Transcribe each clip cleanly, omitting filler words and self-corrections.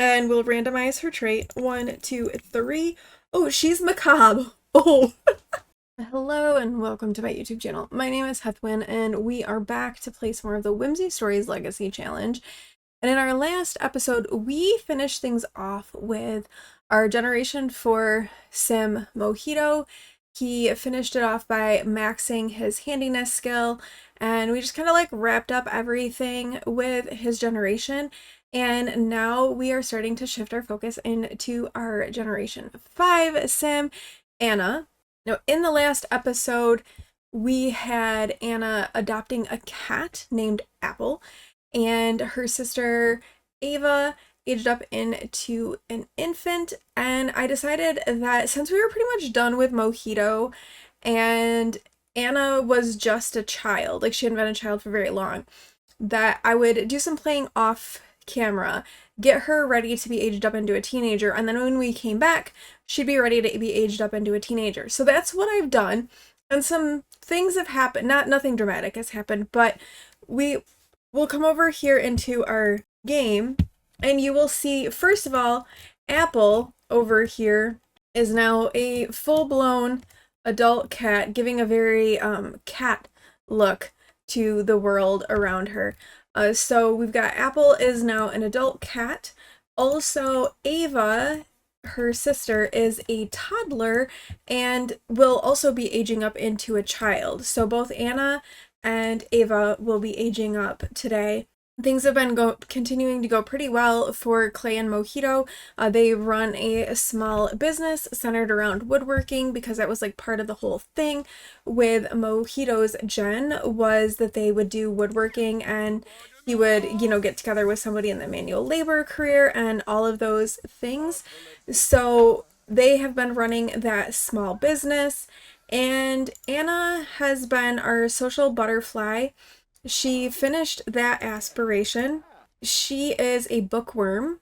And we'll randomize her trait. 1, 2, 3. Oh, she's macabre. Oh. Hello and welcome to my YouTube channel. My name is Heathwyn and we are back to play some more of the Whimsy Stories Legacy Challenge. And in our last episode, we finished things off with our Generation 4 sim Mojito. He finished it off by maxing his handiness skill, and we just kind of like wrapped up everything with his generation. And now we are starting to shift our focus into our Generation 5 sim, Anna. Now, in the last episode, we had Anna adopting a cat named Apple, and her sister Ava aged up into an infant. And I decided that since we were pretty much done with Mojito and Anna was just a child, like she hadn't been a child for very long, that I would do some playing off camera, get her ready to be aged up into a teenager, and then when we came back, she'd be ready to be aged up into a teenager. So that's what I've done. And some things have happened, nothing dramatic has happened, but we'll come over here into our game and you will see, first of all, Apple over here is now a full-blown adult cat, giving a very cat look to the world around her. So we've got Apple is now an adult cat. Also, Ava, her sister, is a toddler and will also be aging up into a child. So both Anna and Ava will be aging up today. Things have been continuing to go pretty well for Clay and Mojito. They run a small business centered around woodworking because that was like part of the whole thing with Mojito's gen, was that they would do woodworking and he would, get together with somebody in the manual labor career and all of those things. So they have been running that small business, and Anna has been our social butterfly. She finished that aspiration. She is a bookworm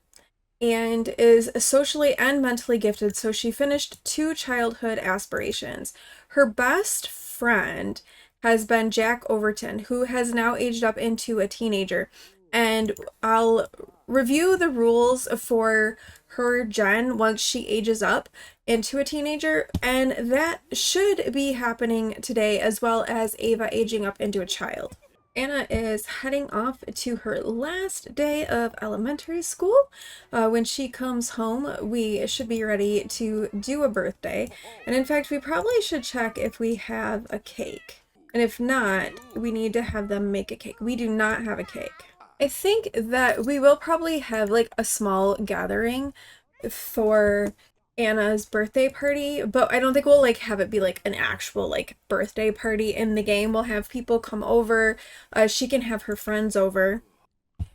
and is socially and mentally gifted, so she finished 2 childhood aspirations. Her best friend has been Jack Overton, who has now aged up into a teenager. And I'll review the rules for her gen once she ages up into a teenager, and that should be happening today, as well as Ava aging up into a child. Anna is heading off to her last day of elementary school. When she comes home, we should be ready to do a birthday. And in fact, we probably should check if we have a cake. And if not, we need to have them make a cake. We do not have a cake. I think that we will probably have like a small gathering for Anna's birthday party, but I don't think we'll like have it be like an actual like birthday party in the game. We'll have people come over. She can have her friends over.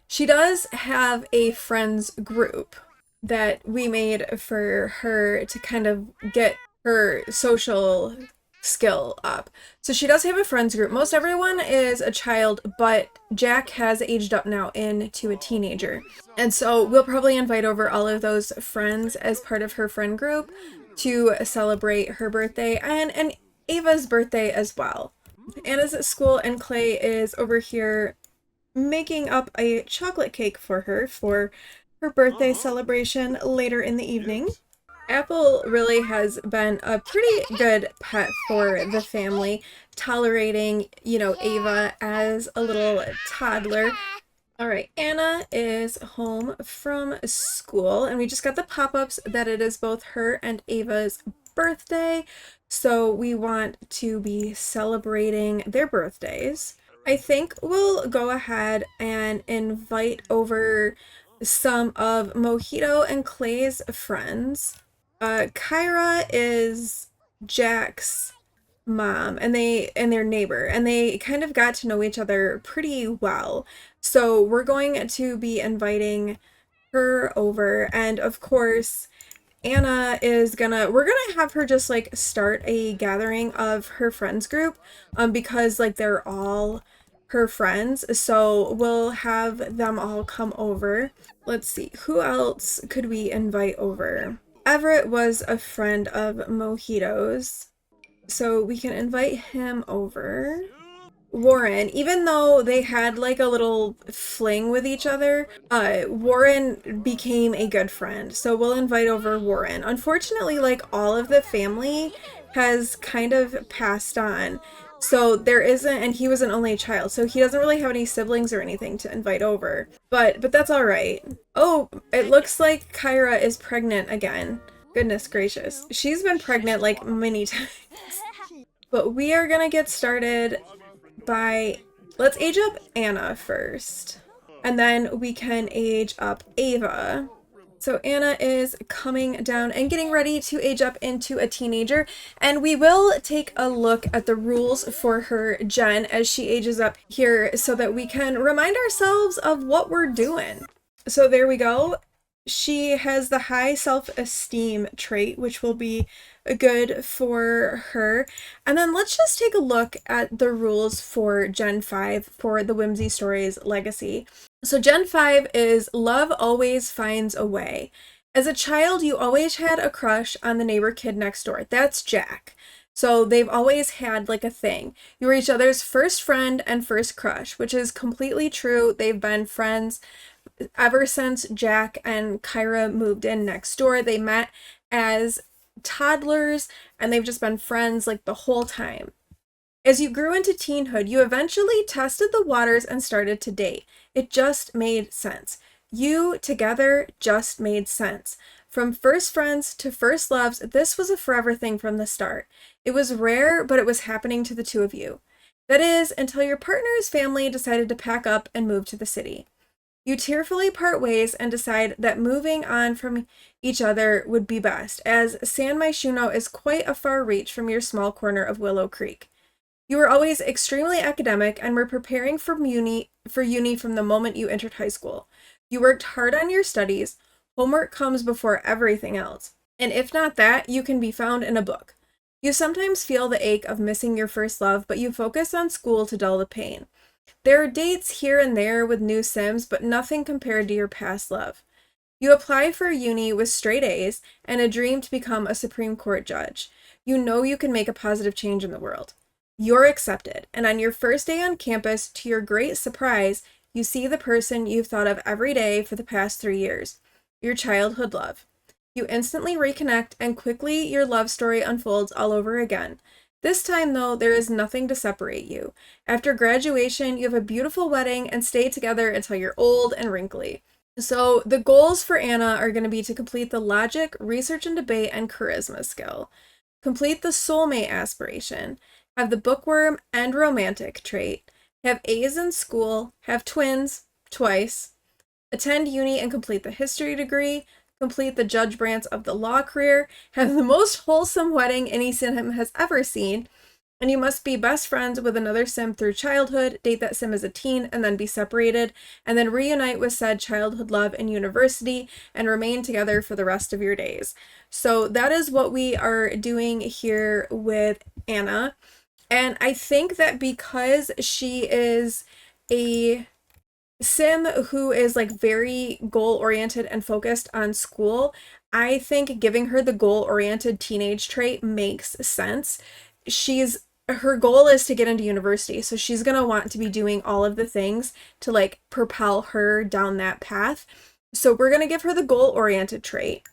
She does have a friends group that we made for her to kind of get her social skill up. So she does have a friends group. Most everyone is a child, but Jack has aged up now into a teenager. And so we'll probably invite over all of those friends as part of her friend group to celebrate her birthday and Ava's birthday as well. Anna's at school and Clay is over here making up a chocolate cake for her birthday celebration later in the evening. Apple really has been a pretty good pet for the family, tolerating, Ava as a little toddler. All right, Anna is home from school, and we just got the pop-ups that it is both her and Ava's birthday, so we want to be celebrating their birthdays. I think we'll go ahead and invite over some of Mojito and Clay's friends. Kyra is Jack's mom and their neighbor, and they kind of got to know each other pretty well. So we're going to be inviting her over, and of course Anna is we're gonna have her just like start a gathering of her friends group, because like they're all her friends, so we'll have them all come over. Let's see, who else could we invite over? Everett was a friend of Mojito's, so we can invite him over. Warren, even though they had like a little fling with each other, Warren became a good friend. So we'll invite over Warren. Unfortunately, like all of the family has kind of passed on. So there isn't, and he was an only child, so he doesn't really have any siblings or anything to invite over. But that's all right. Oh, it looks like Kyra is pregnant again. Goodness gracious. She's been pregnant like many times. But we are gonna get started by, let's age up Anna first. And then we can age up Ava. So Anna is coming down and getting ready to age up into a teenager. And we will take a look at the rules for her gen as she ages up here so that we can remind ourselves of what we're doing. So there we go. She has the high self-esteem trait, which will be good for her. And then let's just take a look at the rules for Gen 5 for the Whimsy Stories Legacy. So Gen 5 is love always finds a way. As a child, you always had a crush on the neighbor kid next door. That's Jack. So they've always had like a thing. You were each other's first friend and first crush, which is completely true. They've been friends ever since Jack and Kyra moved in next door. They met as toddlers and they've just been friends like the whole time. As you grew into teenhood, you eventually tested the waters and started to date. It just made sense. You together just made sense. From first friends to first loves, this was a forever thing from the start. It was rare, but it was happening to the two of you. That is, until your partner's family decided to pack up and move to the city. You tearfully part ways and decide that moving on from each other would be best, as San Myshuno is quite a far reach from your small corner of Willow Creek. You were always extremely academic and were preparing for uni from the moment you entered high school. You worked hard on your studies. Homework comes before everything else. And if not that, you can be found in a book. You sometimes feel the ache of missing your first love, but you focus on school to dull the pain. There are dates here and there with new sims, but nothing compared to your past love. You apply for uni with straight A's and a dream to become a Supreme Court judge. You know you can make a positive change in the world. You're accepted, and on your first day on campus, to your great surprise, you see the person you've thought of every day for the past 3 years, your childhood love. You instantly reconnect, and quickly your love story unfolds all over again. This time, though, there is nothing to separate you. After graduation, you have a beautiful wedding and stay together until you're old and wrinkly. So the goals for Anna are going to be to complete the logic, research and debate, and charisma skill. Complete the soulmate aspiration. Have the bookworm and romantic trait. Have A's in school. Have twins, twice. Attend uni and complete the history degree. Complete the judge branch of the law career. Have the most wholesome wedding any sim has ever seen. And you must be best friends with another sim through childhood, date that sim as a teen, and then be separated, and then reunite with said childhood love in university and remain together for the rest of your days. So that is what we are doing here with Anna. And I think that because she is a sim who is like very goal oriented and focused on school, I think giving her the goal oriented teenage trait makes sense. Her goal is to get into university, so she's going to want to be doing all of the things to like propel her down that path. So we're going to give her the goal oriented trait.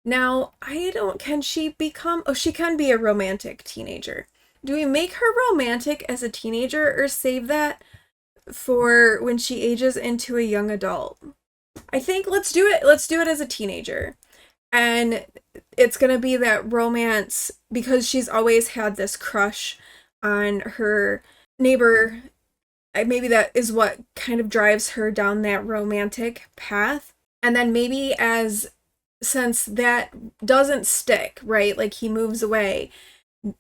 Now, can she become, she can be a romantic teenager. Do we make her romantic as a teenager or save that for when she ages into a young adult? I think let's do it. Let's do it as a teenager. And it's going to be that romance because she's always had this crush on her neighbor. Maybe that is what kind of drives her down that romantic path. And then maybe since that doesn't stick, right? Like he moves away,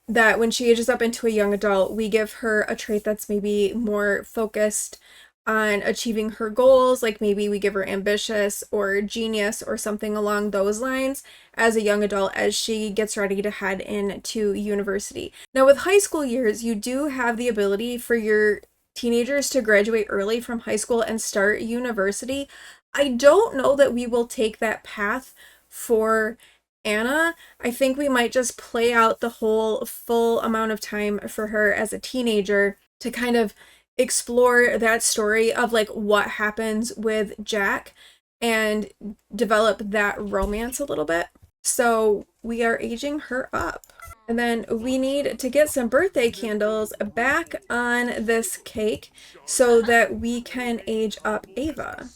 that when she ages up into a young adult, we give her a trait that's maybe more focused on achieving her goals, like maybe we give her ambitious or genius or something along those lines as a young adult as she gets ready to head into university. Now with high school years, you do have the ability for your teenagers to graduate early from high school and start university. I don't know that we will take that path for Anna. I think we might just play out the whole full amount of time for her as a teenager to kind of explore that story of like what happens with Jack and develop that romance a little bit. So we are aging her up. And then we need to get some birthday candles back on this cake so that we can age up Ava.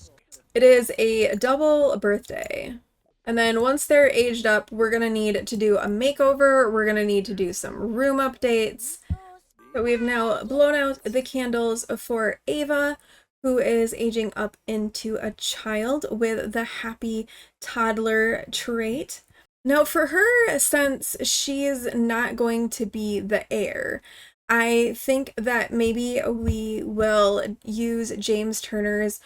It is a double birthday. And then once they're aged up, we're going to need to do a makeover. We're going to need to do some room updates. So we've now blown out the candles for Ava, who is aging up into a child with the happy toddler trait. Now, for her, since she's not going to be the heir, I think that maybe we will use James Turner's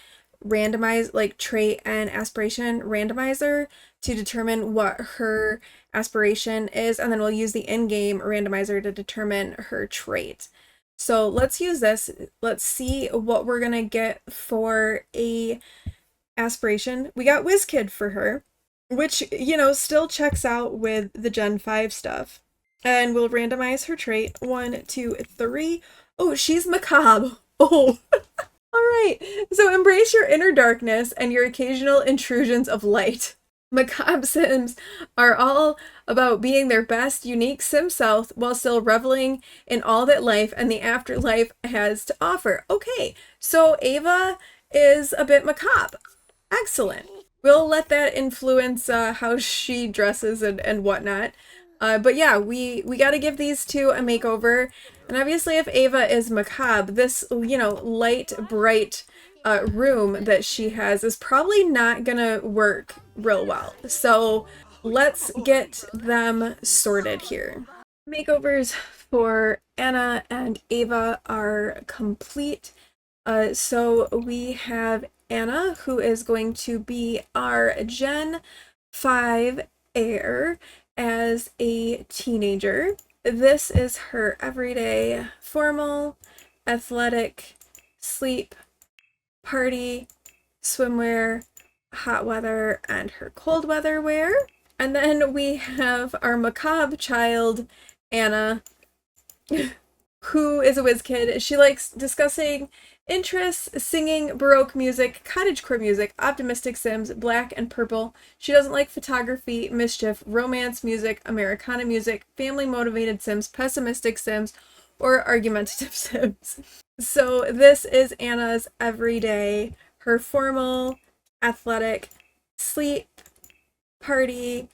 trait and aspiration randomizer to determine what her aspiration is, and then we'll use the in-game randomizer to determine her trait. So let's use this. Let's see what we're gonna get for a aspiration. We got WizKid for her, which, you know, still checks out with the Gen 5 stuff. And we'll randomize her trait. 1, 2, 3. Oh, she's macabre. Oh. All right. So embrace your inner darkness and your occasional intrusions of light. Macabre Sims are all about being their best, unique Sim self while still reveling in all that life and the afterlife has to offer. Okay, so Ava is a bit macabre. Excellent. We'll let that influence how she dresses and whatnot. But yeah, we got to give these two a makeover. And obviously if Ava is macabre, this, you know, light, bright room that she has is probably not gonna work real well. So let's get them sorted here. Makeovers for Anna and Ava are complete. So we have Anna, who is going to be our Gen 5 heir as a teenager. This is her everyday formal, athletic, sleep, party, swimwear, hot weather, and her cold weather wear. And then we have our macabre child, Anna, who is a whiz kid. She likes discussing interests, singing, Baroque music, cottagecore music, optimistic Sims, black and purple. She doesn't like photography, mischief, romance music, Americana music, family-motivated Sims, pessimistic Sims, or argumentative Sims. So this is Anna's everyday, her formal, athletic, sleep, party,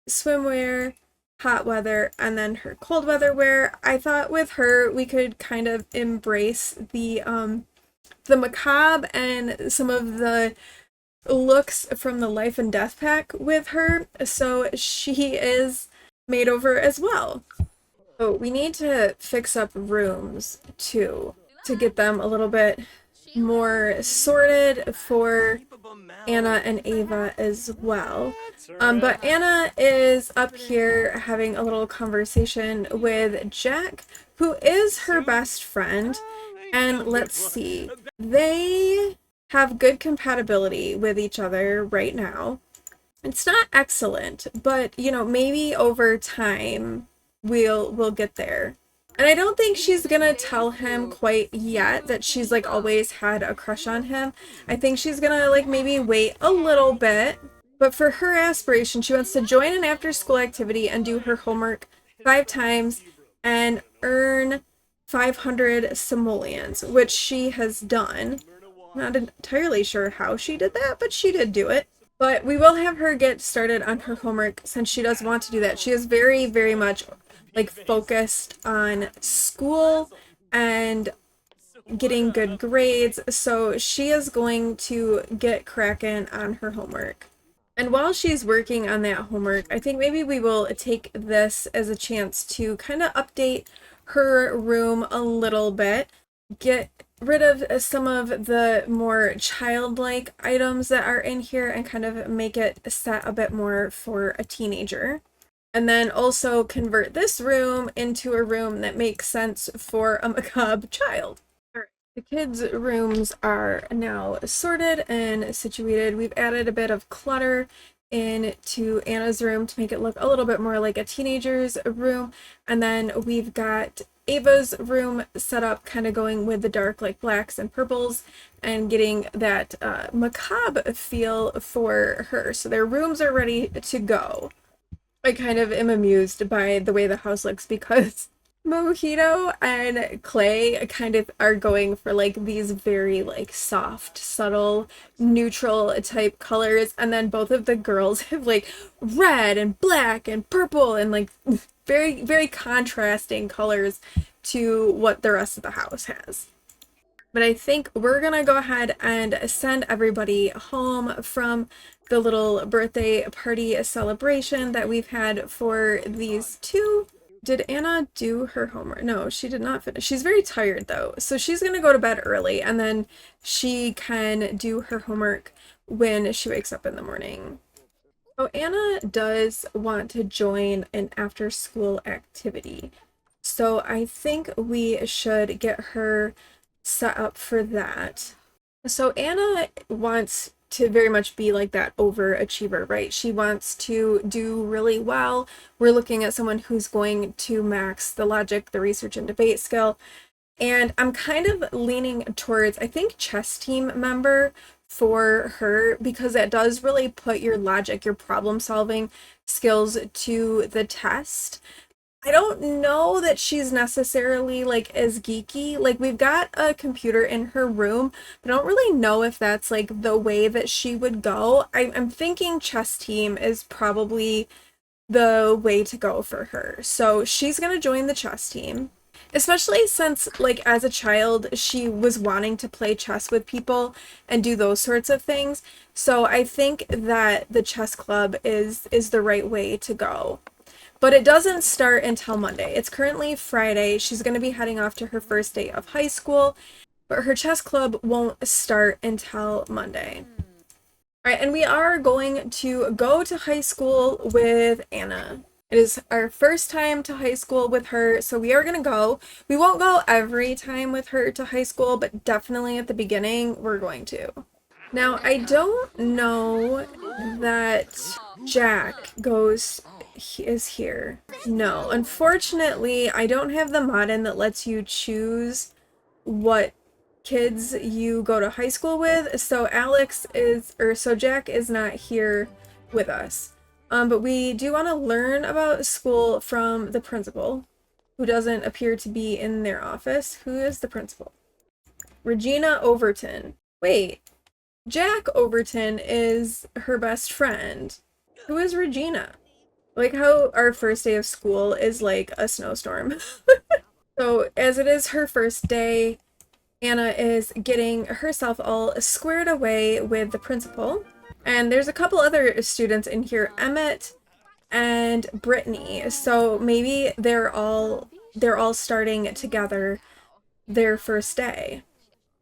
swimwear, hot weather, and then her cold weather wear. I thought with her we could kind of embrace the macabre and some of the looks from the Life and Death pack with her, so she is made over as well. Oh, we need to fix up rooms too to get them a little bit more sorted for Anna and Ava as well. But Anna is up here having a little conversation with Jack, who is her best friend. And let's see, they have good compatibility with each other right now. It's not excellent, but you know, maybe over time we'll get there. And I don't think she's gonna tell him quite yet that she's like always had a crush on him. I think she's gonna like maybe wait a little bit. But for her aspiration, she wants to join an after-school activity and do her homework 5 times and earn 500 simoleons, which she has done. Not entirely sure how she did that, but she did do it. But we will have her get started on her homework since she does want to do that. She is very, very much like focused on school and getting good grades, so she is going to get cracking on her homework. And while she's working on that homework, I think maybe we will take this as a chance to kind of update her room a little bit, get rid of some of the more childlike items that are in here and kind of make it set a bit more for a teenager. And then also convert this room into a room that makes sense for a macabre child. All right. The kids' rooms are now sorted and situated. We've added a bit of clutter into Anna's room to make it look a little bit more like a teenager's room. And then we've got Ava's room set up, kind of going with the dark like blacks and purples and getting that macabre feel for her. So their rooms are ready to go. I kind of am amused by the way the house looks because Mojito and Clay kind of are going for like these very like soft, subtle, neutral type colors, and then both of the girls have like red and black and purple and like very, very contrasting colors to what the rest of the house has. But I think we're gonna go ahead and send everybody home from the little birthday party celebration that we've had for these two. Did Anna do her homework? No, she did not finish. She's very tired though, so she's gonna go to bed early and then she can do her homework when she wakes up in the morning. Oh, Anna does want to join an after-school activity, so I think we should get her set up for that. So Anna wants to very much be like that overachiever, right? She wants to do really well. We're looking at someone who's going to max the logic, the research and debate skill. And I'm kind of leaning towards, I think, chess team member for her because that does really put your logic, your problem solving skills to the test. I don't know that she's necessarily like as geeky. Like we've got a computer in her room, but I don't really know if that's like the way that she would go. I'm thinking chess team is probably the way to go for her. So she's gonna join the chess team. Especially since, like, as a child, she was wanting to play chess with people and do those sorts of things. So I think that the chess club is the right way to go. But it doesn't start until Monday. It's currently Friday. She's going to be heading off to her first day of high school, but her chess club won't start until Monday. All right, and we are going to go to high school with Anna. It is our first time to high school with her, so we are going to go. We won't go every time with her to high school, but definitely at the beginning, we're going to. Now, I don't know that Jack is here. No, unfortunately, I don't have the mod-in that lets you choose what kids you go to high school with, so Jack is not here with us. But we do want to learn about school from the principal, who doesn't appear to be in their office. Who is the principal? Regina Overton. Wait, Jack Overton is her best friend. Who is Regina? Like how our first day of school is like a snowstorm. So as it is her first day, Anna is getting herself all squared away with the principal. And there's a couple other students in here, Emmett and Brittany. So maybe they're all starting together their first day.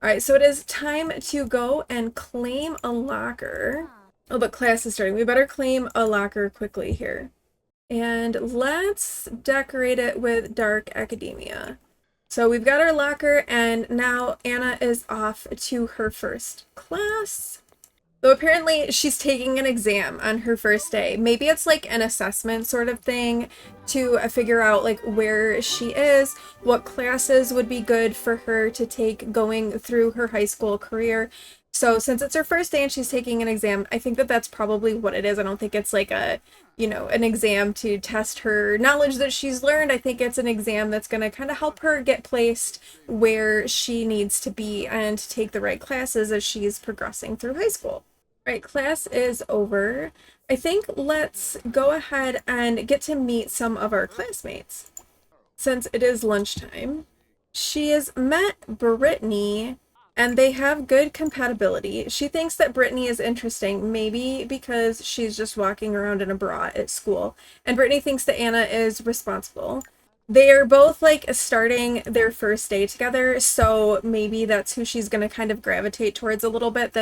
All right, so it is time to go and claim a locker. Oh, but class is starting. We better claim a locker quickly here. And let's decorate it with dark academia. So we've got our locker, and now Anna is off to her first class. So apparently she's taking an exam on her first day. Maybe it's like an assessment sort of thing to figure out like where she is, what classes would be good for her to take going through her high school career. So since it's her first day and she's taking an exam, I think that that's probably what it is. I don't think it's like a, an exam to test her knowledge that she's learned. I think it's an exam that's going to kind of help her get placed where she needs to be and take the right classes as she's progressing through high school. Right, class is over. I think let's go ahead and get to meet some of our classmates. Since it is lunchtime, she has met Brittany, and they have good compatibility. She thinks that Brittany is interesting, maybe because she's just walking around in a bra at school, and Brittany thinks that Anna is responsible. They are both like starting their first day together, so maybe that's who she's going to kind of gravitate towards a little bit.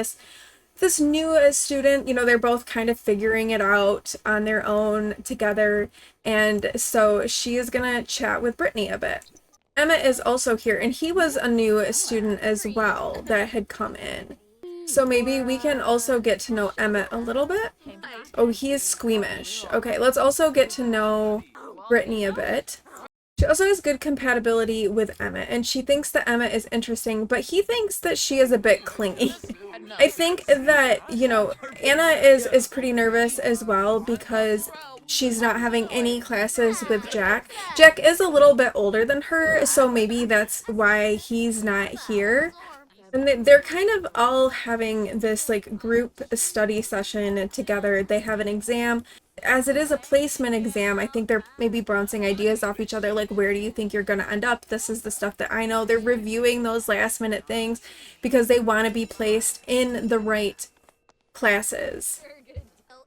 This new student, they're both kind of figuring it out on their own together, and so she is gonna chat with Brittany a bit. Emma is also here, and he was a new student as well that had come in. So maybe we can also get to know Emmett a little bit. Oh, he is squeamish. Okay, let's also get to know Brittany a bit. She also has good compatibility with Emmett, and she thinks that Emmett is interesting, but he thinks that she is a bit clingy. I think that, Anna is pretty nervous as well because she's not having any classes with Jack. Jack is a little bit older than her, so maybe that's why he's not here. And they're kind of all having this like group study session together. They have an exam. As it is a placement exam, I think they're maybe bouncing ideas off each other, like, where do you think you're going to end up? This is the stuff that I know. They're reviewing those last minute things because they want to be placed in the right classes.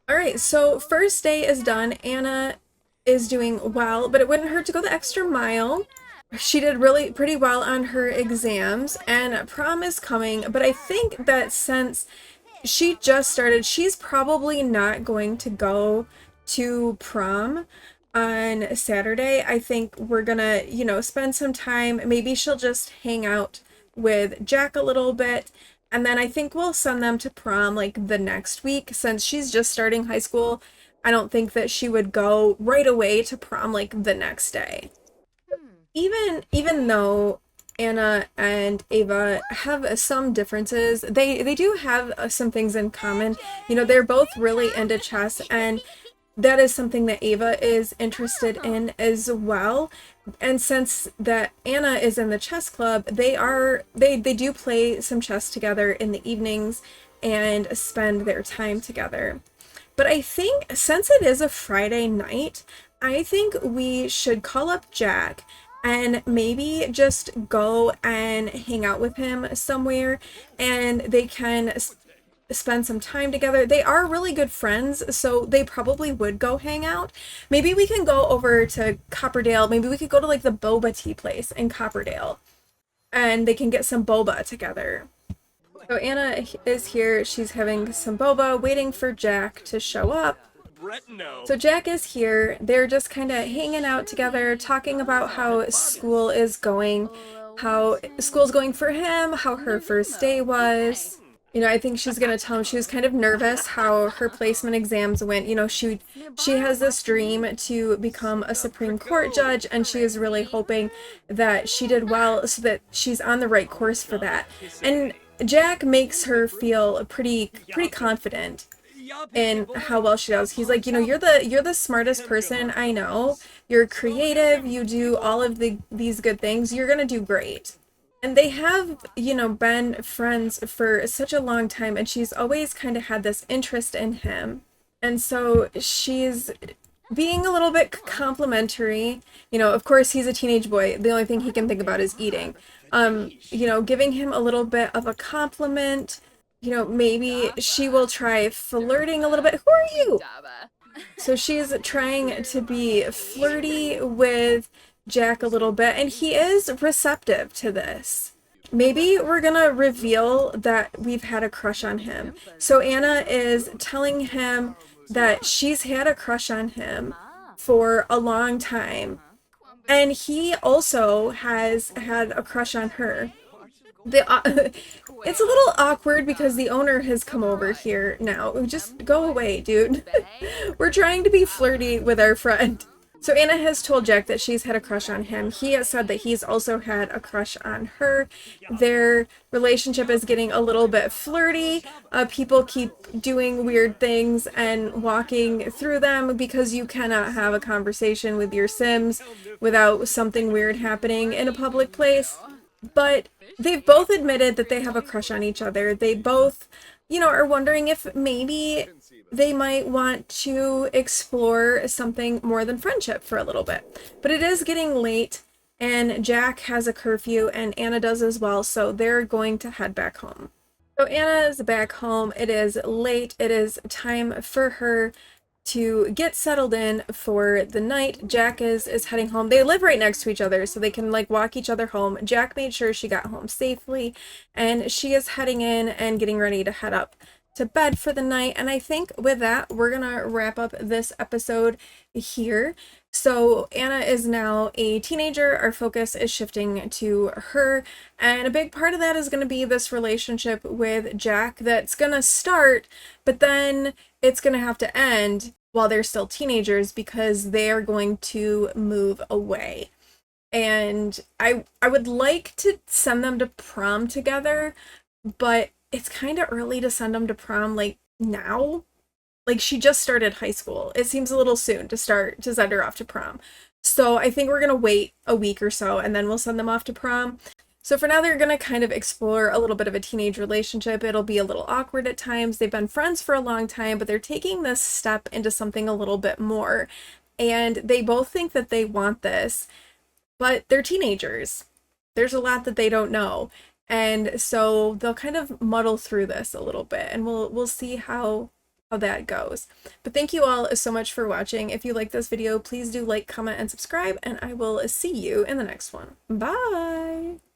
All right, so first day is done. Anna is doing well, but it wouldn't hurt to go the extra mile. She did really pretty well on her exams, and prom is coming, but I think that since she just started, she's probably not going to go to prom on Saturday. I think we're gonna, spend some time. Maybe she'll just hang out with Jack a little bit, and then I think we'll send them to prom like the next week. Since she's just starting high school, I don't think that she would go right away to prom like the next day. Even though Anna and Ava have some differences, they do have some things in common. They're both really into chess, and that is something that Ava is interested in as well. And since that Anna is in the chess club, they do play some chess together in the evenings and spend their time together. But I think since it is a Friday night, I think we should call up Jack and maybe just go and hang out with him somewhere, and they can spend some time together. They are really good friends, so they probably would go hang out. Maybe we can go over to Copperdale. Maybe we could go to like the boba tea place in Copperdale, and they can get some boba together. So Anna is here. She's having some boba, waiting for Jack to show up. So Jack is here. They're just kind of hanging out together, talking about how school is going, how school's going for him, how her first day was. I think she's gonna tell him she was kind of nervous how her placement exams went. She has this dream to become a Supreme Court judge, and she is really hoping that she did well so that she's on the right course for that. And Jack makes her feel pretty confident in how well she does. He's like, you're the smartest person I know. You're creative. You do all of these good things. You're gonna do great. And they have, been friends for such a long time, and she's always kind of had this interest in him. And so she's being a little bit complimentary. Of course, he's a teenage boy. The only thing he can think about is eating. Giving him a little bit of a compliment. Maybe she will try flirting a little bit. Who are you? So she's trying to be flirty with Jack a little bit, and he is receptive to this. Maybe we're gonna reveal that we've had a crush on him. So Anna is telling him that she's had a crush on him for a long time, and he also has had a crush on her. It's a little awkward because the owner has come over here now. Just go away, dude. We're trying to be flirty with our friend. So Anna has told Jack that she's had a crush on him. He has said that he's also had a crush on her. Their relationship is getting a little bit flirty. People keep doing weird things and walking through them because you cannot have a conversation with your Sims without something weird happening in a public place. But they've both admitted that they have a crush on each other. They both, are wondering if maybe they might want to explore something more than friendship for a little bit. But it is getting late, and Jack has a curfew, and Anna does as well, so they're going to head back home. So Anna is back home. It is late. It is time for her to get settled in for the night. Jack is heading home. They live right next to each other, so they can like walk each other home. Jack made sure she got home safely, and she is heading in and getting ready to head up to bed for the night. And I think with that, we're gonna wrap up this episode here. So Anna is now a teenager. Our focus is shifting to her, and a big part of that is going to be this relationship with Jack that's going to start, but then it's going to have to end while they're still teenagers because they are going to move away. And I would like to send them to prom together, but it's kind of early to send them to prom like now. Like she just started high school. It seems a little soon to send her off to prom. So I think we're gonna wait a week or so and then we'll send them off to prom. So for now they're gonna kind of explore a little bit of a teenage relationship. It'll be a little awkward at times. They've been friends for a long time, but they're taking this step into something a little bit more. And they both think that they want this, but they're teenagers. There's a lot that they don't know. And so they'll kind of muddle through this a little bit and we'll see how that goes. But thank you all so much for watching. If you like this video, please do like, comment, and subscribe, and I will see you in the next one. Bye!